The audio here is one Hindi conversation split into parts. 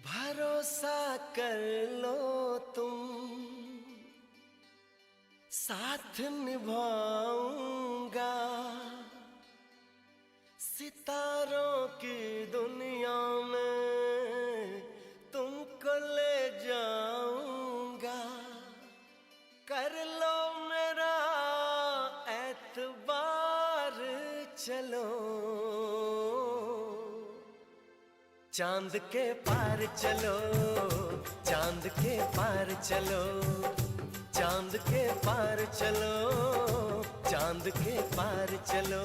भरोसा कर लो तुम, साथ निभाऊंगा, सितारों की दुनिया में तुमको ले जाऊंगा। कर लो मेरा एतबार, चलो चांद के पार चलो, चांद के पार चलो, चांद के पार चलो, चांद के पार चलो।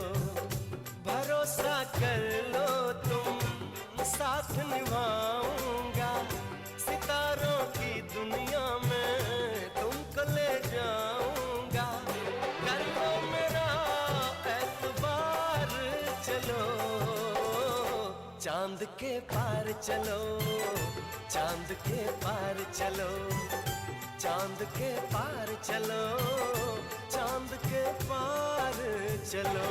भरोसा कर लो तुम, साथ निभाऊंगा, सितारों की दुनिया में तुमको ले जाऊंगा। कर लो मेरा एतबार, चलो चांद के पार चलो, चांद के पार चलो, चांद के पार चलो, चांद के पार चलो।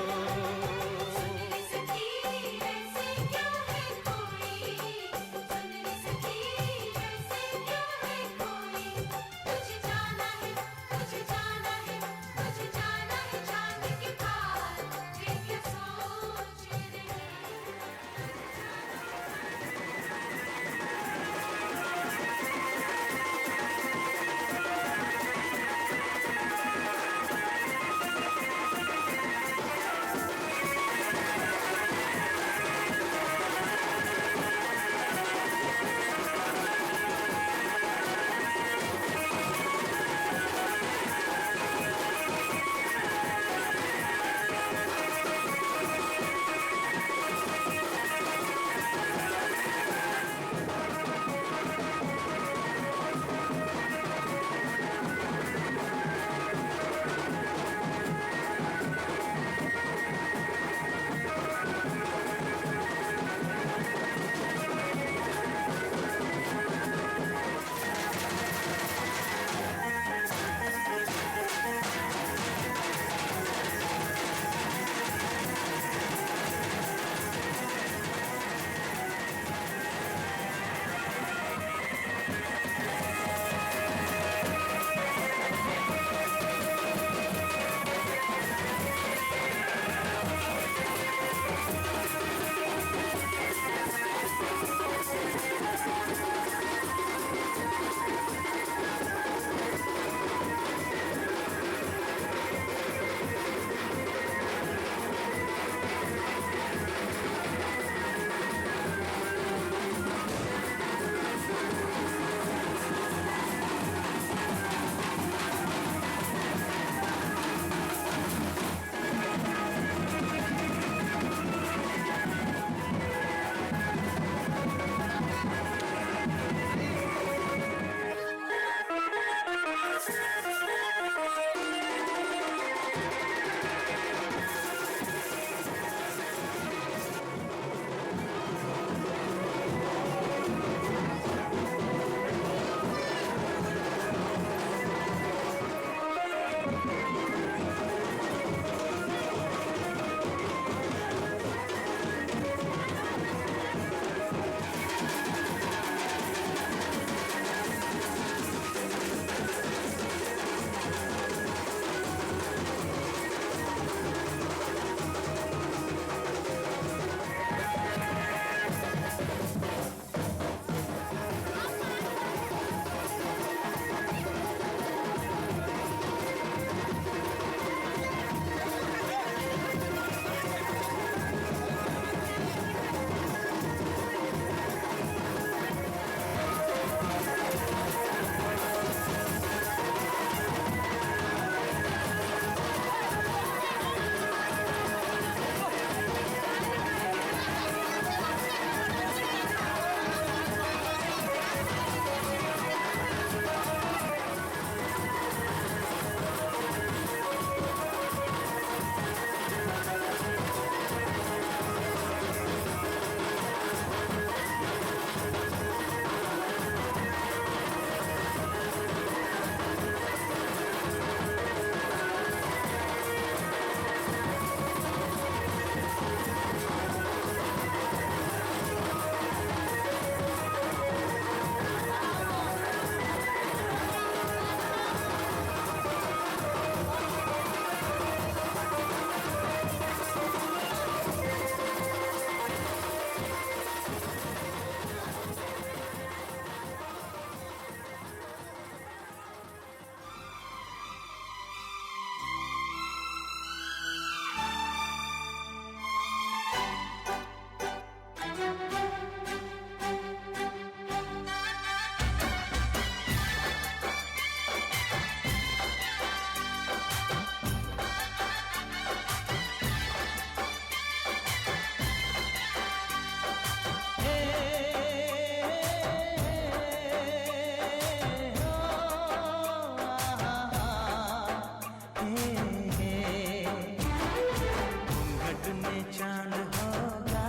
चांद होगा,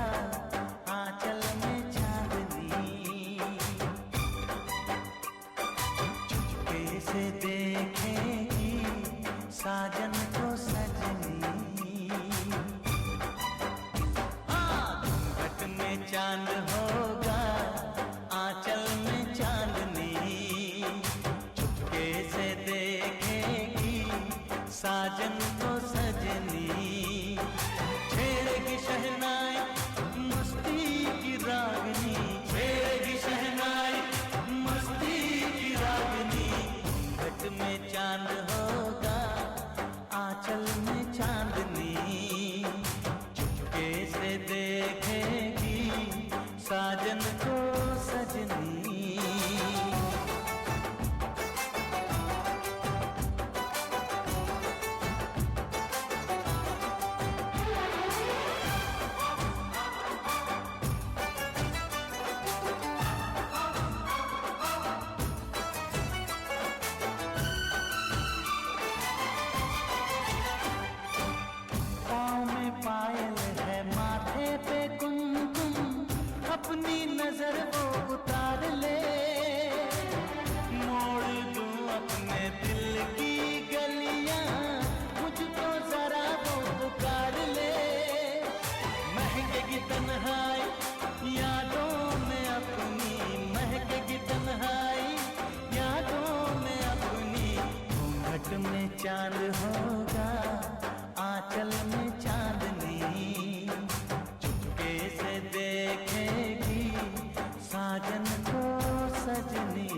आंचल में चांदनी, चुपके से देखेगी साजन को सजनी। हाँ, घूंघट में चांद होगा, आंचल में चांदनी, चुपके से देखेगी साजन को सजनी। छेड़ेगी शहनाई मस्ती की रागनी, छेड़ेगी शहनाई मस्ती की रागनी। घूंघट में चांद होगा, आंचल में चांदनी, चुपके से देखेगी साजन को सजनी। पायल है माथे पे कुमकुम, अपनी नजर वो उतार ले। मोड़ दूं अपने दिल की गलियां, मुझको जरा वो पुकार ले। महकेगी तन्हाई यादों में अपनी, महकेगी तन्हाई यादों में अपनी। घूंघट में चांद होगा, आंचल में चांदनी, चुपके से देखेगी साजन को सजनी।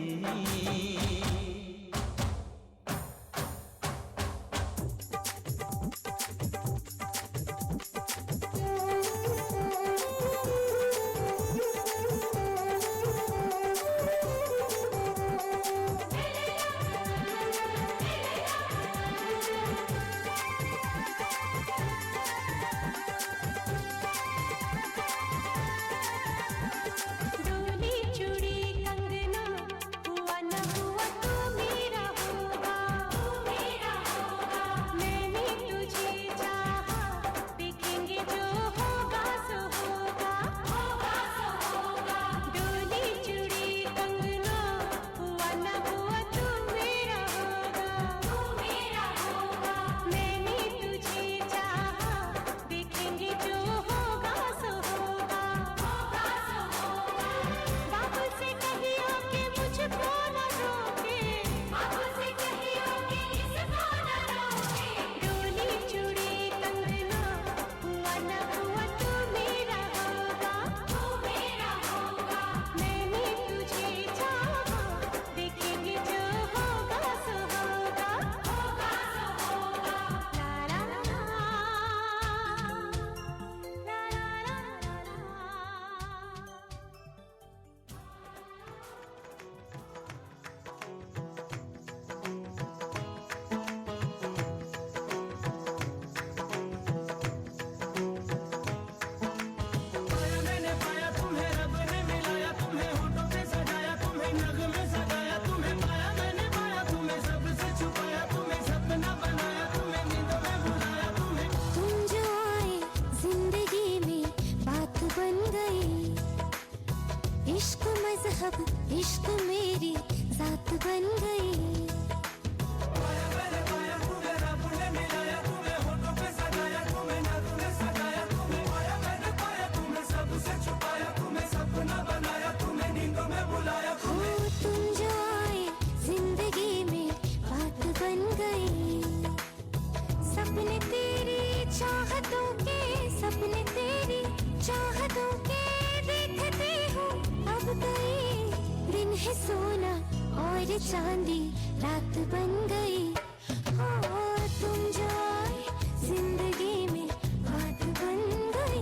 इश्क मेरी जात बन गई। पाया मैंने पाया तुम्हें, रब ने मिलाया तुम्हें, होठों पे सजाया तुम्हें, नाज़ ने सजाया तुम्हें। पाया मैंने पाया तुम्हें, सबसे छुपाया तुम्हें, सपना बनाया तुम्हें, नींदों में बुलाया तुम्हें। हो तुम जो आए जिंदगी में बात बन गई। सपने तेरी चाहतों के, सपने तेरी चाहतों के देखते हो अब गए। दिन है सोना और चांदी रात बन गई। हो तुम जो आए जिंदगी में बात बन गई।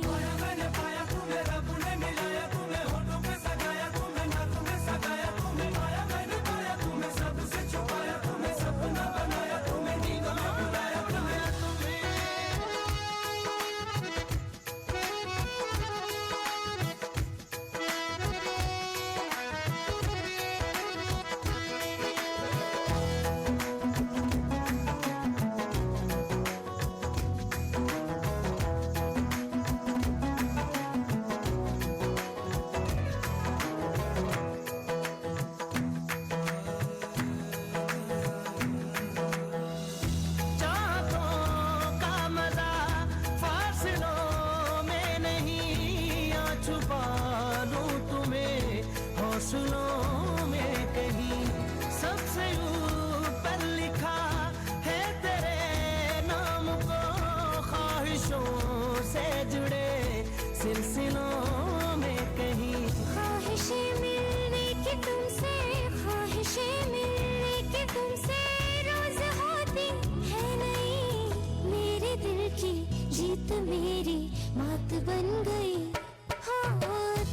पाया मैंने पाया तुम्हें, रब ने मिलाया तुम्हें, होठों पे सजाया तुम्हें, नाज़ ने सजाया तुम्हें। पाया मैंने पाया तुम्हें, सबसे छुपाया तुम्हें, सपना बनाया तुम्हें, नींदों में बुलाया तुम्हें। बन गई। हो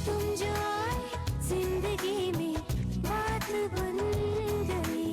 तुम जो आए जिंदगी में बात बन गई।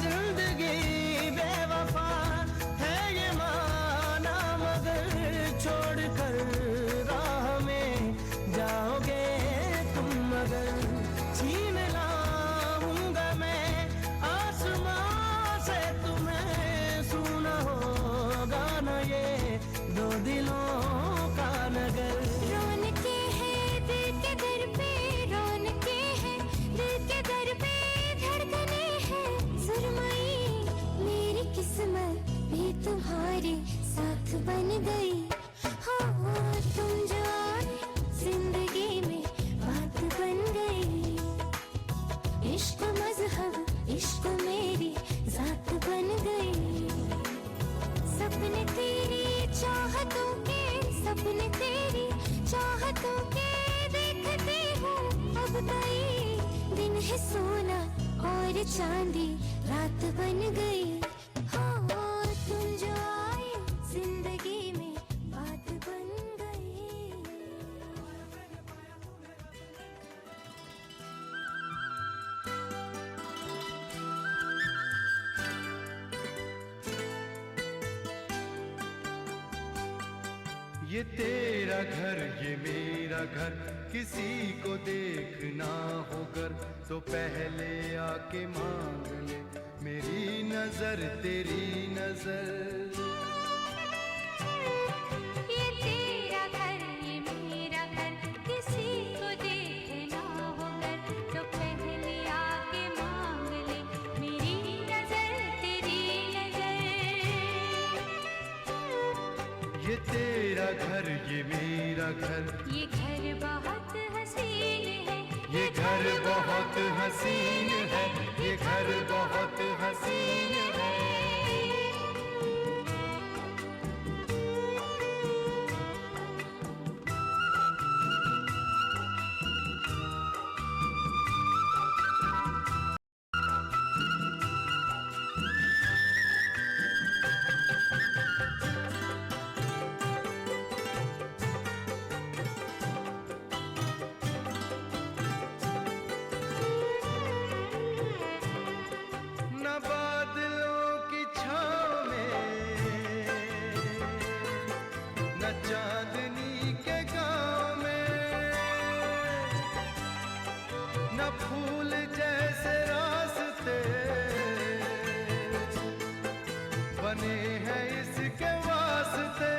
जिंदगी बेवफा है ये माना, मगर छोड़ कर राह में जाओगे तुम, मगर छीन लाऊंगा मैं आसमां से तुम्हें, सुना होगा न ये दो दिलों का नगर। रौनके हैं दिल के दर पे, रौनके हैं दिल के दर पे, धड़कने हैं सुरमई। मेरी किस्मत भी तुम्हारे साथ बन गई। हो तुम जो आए जिंदगी में बात बन गई। इश्क मजहब इश्क मेरी जात बन गई। सपने तेरी चाहतों के, सपने तेरी चाहतों के देखती हूँ अब कई दिन है सोना और चांदी रात बन गई। हो तुम जो आए जिंदगी में बात बन गई। ये तेरा घर ये मेरा घर, किसी को देखना हो घर तो पहले आके मांग ले मेरी नजर तेरी नजर। ये तेरा घर ये मेरा घर, किसी को देखना हो घर तो पहले आके मांग ले मेरी नजर तेरी नजर। ये तेरा घर ये मेरा घर, ये घर बहुत हसीन है, ये घर बहुत हसीन है, ये घर बहुत हसीन है। न बादलों की छाँव में, न चांदनी के गाँव में, न फूल जैसे रास्ते बने हैं इसके वास्ते।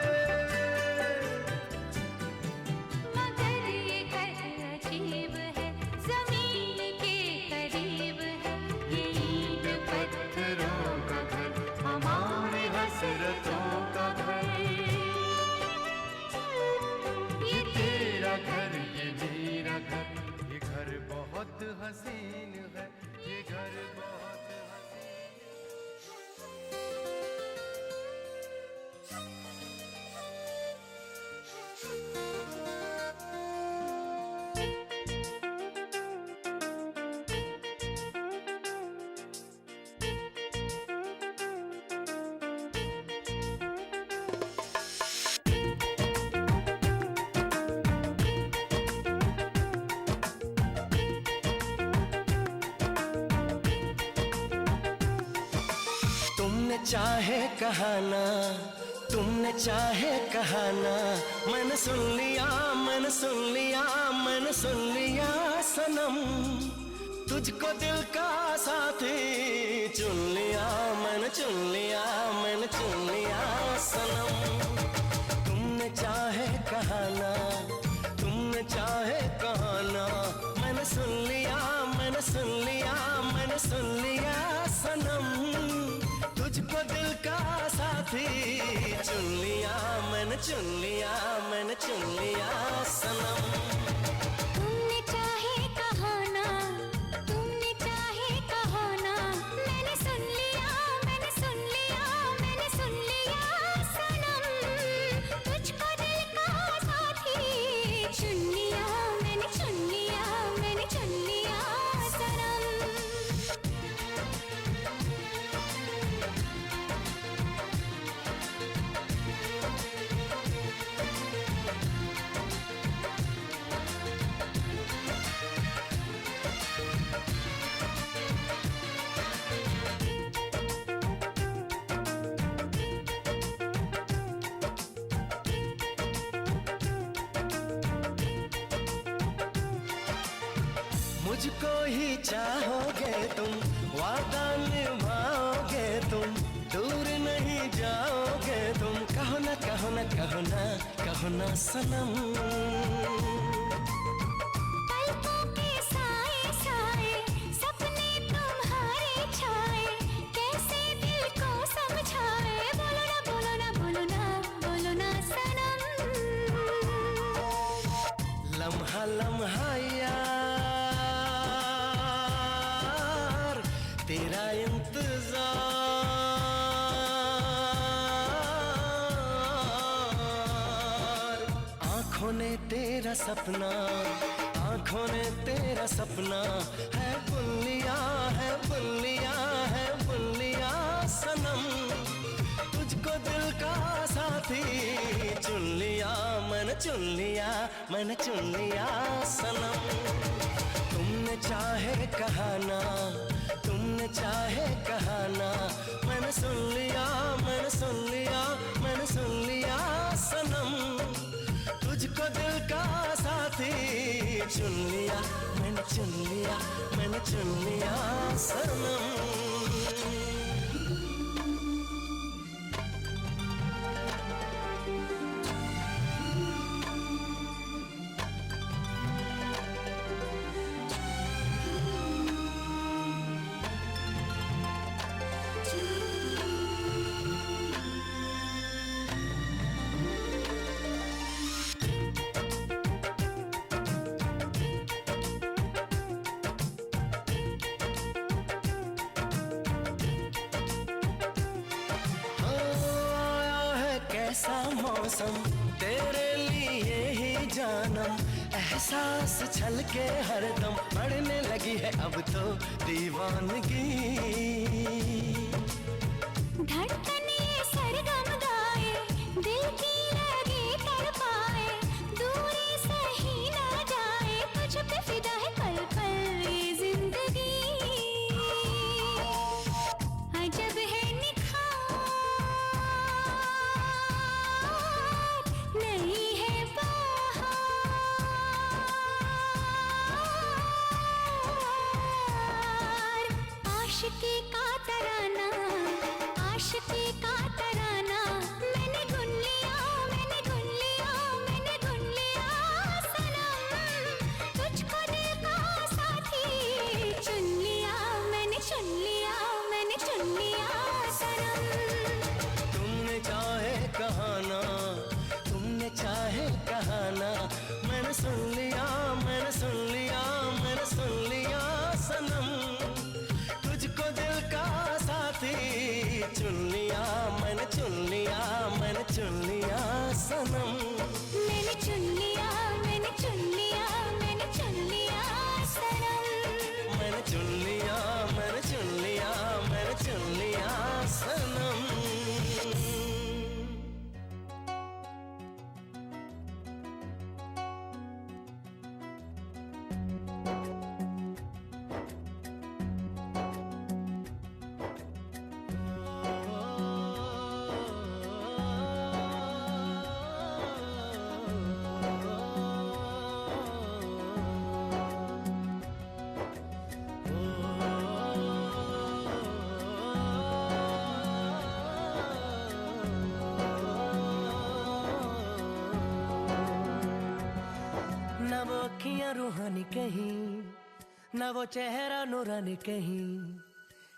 मगर ये घर अजीब है, जमीन के करीब है। ये ईंट पत्थरों का घर, हमारी हसरतों का घर। ये तेरा घर ये मेरा घर, ये घर बहुत हसीन है, ये घर बहुत हसीन। तुमने चाहे कहाना, तुमने चाहे कहाना, मैंने सुन लिया, मैंने सुन लिया, मैंने सुन लिया सनम। तुझको दिल का साथी चुन लिया, मैंने चुन लिया, मैंने चुन लिया सनम। तुमने चाहे कहाना, तुमने चाहे कहाना, मैंने सुन लिया, मैंने सुन लिया, मैंने सुन लिया सनम। तुझको दिल का साथी। चुन लिया मैंने, चुन लिया मैंने, चुन लिया सनम। तुमने चाहे कहा ना, तुमने चाहे कहा ना, मैंने सुन लिया, मैंने सुन लिया, मैंने सुन लिया सनम। तुझको दिल का साथी चुन लिया, मैंने चुन लिया, मैंने चुन लिया सनम। मुझको ही चाहोगे तुम, वादा निभाओगे तुम, दूर नहीं जाओगे तुम। कहो ना, कहो ना, कहो ना, कहो ना सनम। पलकों के साए साए सपने तुम्हारे छाए, कैसे दिल को समझाए। बोलो ना, बोलो ना, बोलो ना, बोलो ना सनम। लम्हा लम्हा यार तेरा इंतजार। आंखों ने तेरा सपना, आंखों ने तेरा सपना है बुन लिया, है बुन लिया, है बुन लिया सनम। तुझको दिल का साथी चुन लिया मैंने, चुन लिया मैंने, चुन लिया सनम। तुमने चाहे कहा ना, तुमने चाहे कहा ना, मैंने सुन लिया, मैंने सुन लिया, मैंने सुन लिया सनम। तुझको दिल का साथी चुन लिया, मैंने चुन लिया, मैंने चुन लिया सनम। ऐसा मौसम तेरे लिए ही जानम, एहसास छलके हरदम बढ़ने लगी है अब तो दीवानगी। धड़कन ये सरगम गाए, दिल की लगी तड़पाए, दूरी सही ना जाए, तुझ पे फिदा है पल पल ये जिंदगी। अजब है निखार, नहीं है बहार। आशिकी का तराना, आशिकी का तराना, मैंने गुन लिया, मैंने गुन लिया, मैंने गुन लिया सनम। तुझको दिल का साथी चुन लिया, मैंने चुन लिया, मैंने चुन लिया सनम। तुमने चाहे कहा ना, तुमने चाहे कहा ना, मैंने सुन लिया, मैंने सुन लिया, मैंने सुन लिया सनम। तुझको दिल का साथी चुन लिया, मैंने चुन लिया, मैंने चुन लिया सनम। मैंने चुन लिया, मैंने चुन लिया, मैंने चुन लिया सनम। मैंने चुन लिया, मैंने चुन लिया, मैंने चुन लिया सनम। न वो अखियां रूहानी कहीं, न वो चेहरा नूरानी कहीं,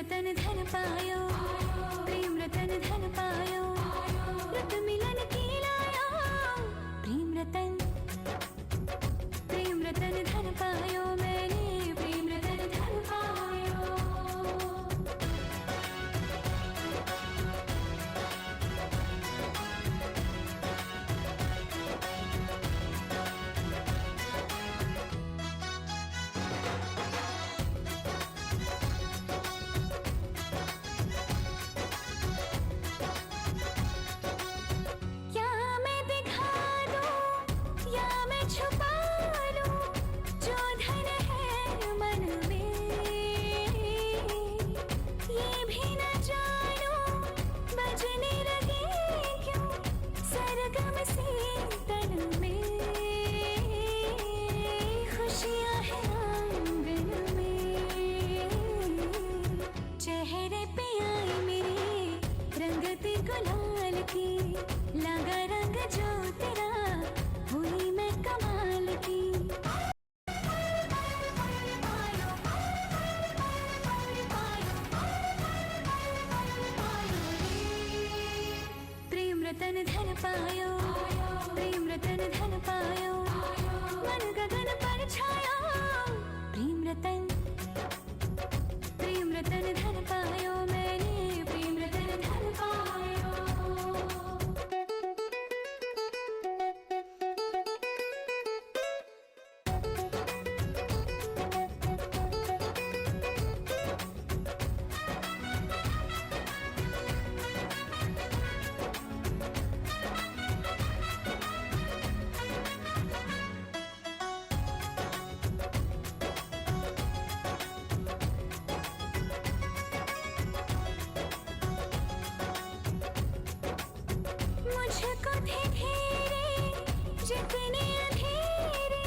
रतन धन पायो, प्रेम रतन धन पायो, रुत मिलन की लाया, प्रेम रतन धन पायो मैंने, प्रेम रतन धन पायो। क्या मैं दिखा दूं या मैं छुपा लूं जो धन है मन में, ये भी न जानूं बजने लगे क्यों सरगम से तन में, खुशियां हैं आंगन में, चेहरे पे आई मेरे रंगत गुलाल की, लगा रंग जो तेरा हुई मैं कमाल की। प्रेम रतन धन पायो, प्रेम रतन धन पायो, मन गगन पर छाया, प्रेम रतन धन पायो मैंने, प्रेम रतन धन पायो। मुझको थे घेरे जितने अंधेरे,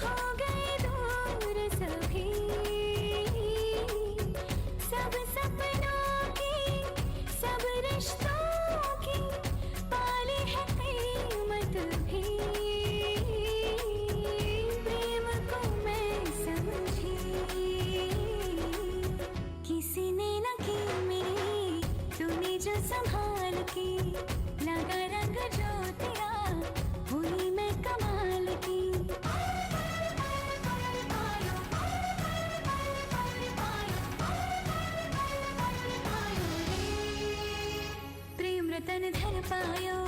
हो गए दूर सभी, सब सपनों की सब रिश्तों की पाली है कीमत भी, प्रेम को मैं समझी किसी ने न की मेरी, तूने जो संभाल की, लगा रंग जो तेरा हुई मैं कमाल की। प्रेम रतन धन पायो,